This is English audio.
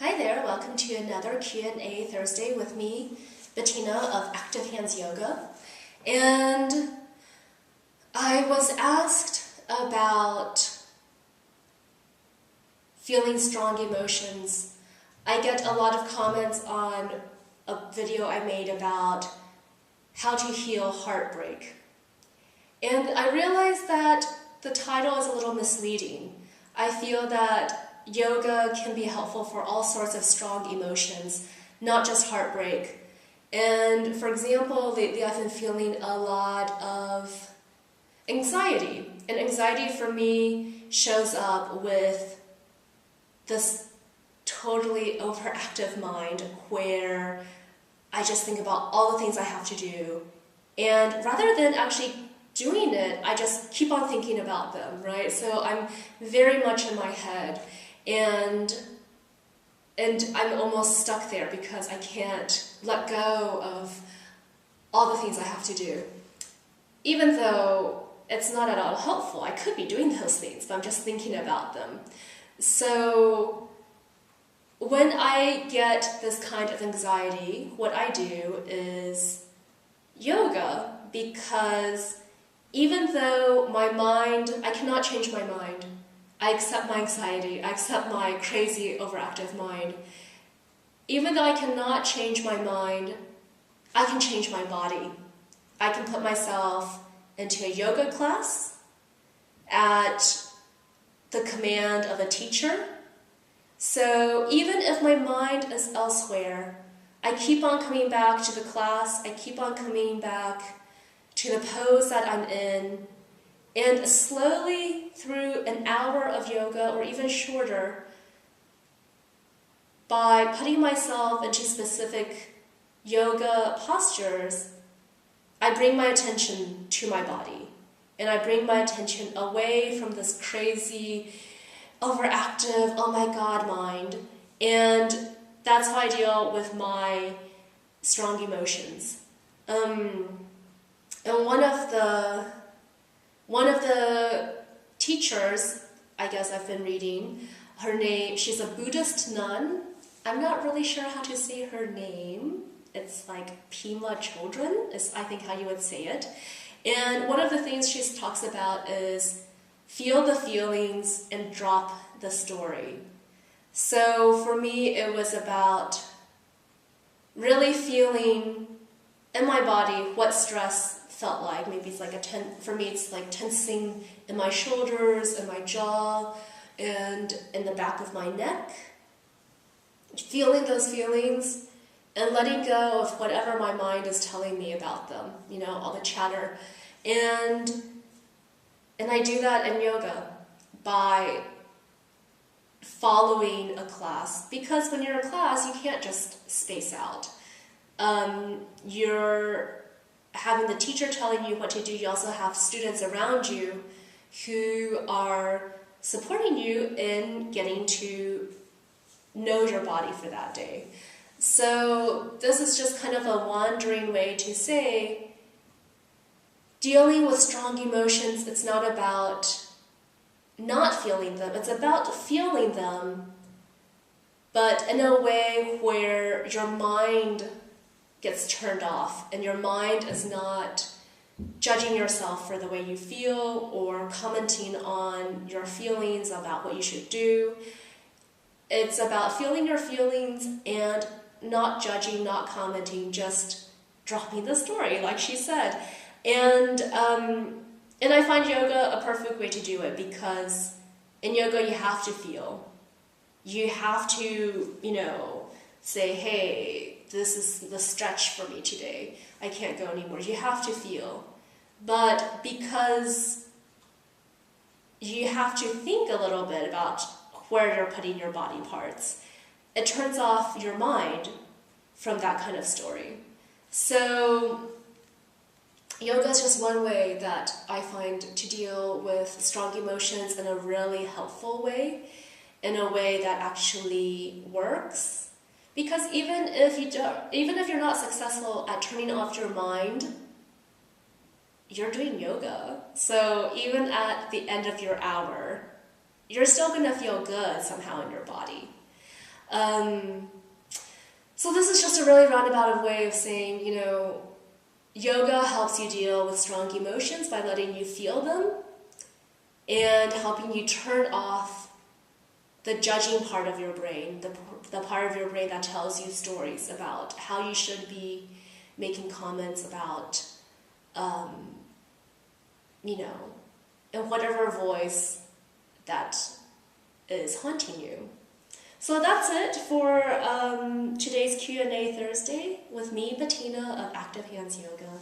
Hi there, welcome to another Q&A Thursday with me, Bettina of Active Hands Yoga. And I was asked about feeling strong emotions. I get a lot of comments on a video I made about how to heal heartbreak. And I realized that the title is a little misleading. I feel that yoga can be helpful for all sorts of strong emotions, not just heartbreak. And for example, lately I've been feeling a lot of anxiety. And anxiety for me shows up with this totally overactive mind where I just think about all the things I have to do. And rather than actually doing it, I just keep on thinking about them, right? So I'm very much in my head. And I'm almost stuck there because I can't let go of all the things I have to do. Even though it's not at all helpful, I could be doing those things, but I'm just thinking about them. So when I get this kind of anxiety, what I do is yoga, because even though my mind, I cannot change my mind. I accept my anxiety, I accept my crazy, overactive mind. Even though I cannot change my mind, I can change my body. I can put myself into a yoga class at the command of a teacher. So even if my mind is elsewhere, I keep on coming back to the class, I keep on coming back to the pose that I'm in, and slowly through an hour of yoga or even shorter, by putting myself into specific yoga postures, I bring my attention to my body. And I bring my attention away from this crazy, overactive, oh my God mind. And that's how I deal with my strong emotions. And one of the teachers, I guess I've been reading, her name, she's a Buddhist nun. I'm not really sure how to say her name. It's like Pema Chodron, is I think how you would say it. And one of the things she talks about is feel the feelings and drop the story. So for me, it was about really feeling in my body what stress felt like. Maybe it's like for me it's like tensing in my shoulders and my jaw and in the back of my neck. Feeling those feelings and letting go of whatever my mind is telling me about them, all the chatter. And I do that in yoga by following a class, because when you're in a class, you can't just space out. You're having the teacher telling you what to do. You also have students around you who are supporting you in getting to know your body for that day. So this is just kind of a wandering way to say, dealing with strong emotions, it's not about not feeling them, it's about feeling them, but in a way where your mind gets turned off and your mind is not judging yourself for the way you feel or commenting on your feelings about what you should do. It's about feeling your feelings and not judging, not commenting, just dropping the story, like she said. And I find yoga a perfect way to do it, because in yoga you have to feel. You have to, say, hey, this is the stretch for me today. I can't go anymore. You have to feel. But because you have to think a little bit about where you're putting your body parts, it turns off your mind from that kind of story. So yoga is just one way that I find to deal with strong emotions in a really helpful way, in a way that actually works. Because even if you're not successful at turning off your mind, you're doing yoga. So even at the end of your hour, you're still going to feel good somehow in your body. So this is just a really roundabout way of saying, yoga helps you deal with strong emotions by letting you feel them and helping you turn off the judging part of your brain, the part of your brain that tells you stories about how you should be making comments about, in whatever voice that is haunting you. So that's it for today's Q&A Thursday with me, Bettina of Active Hands Yoga.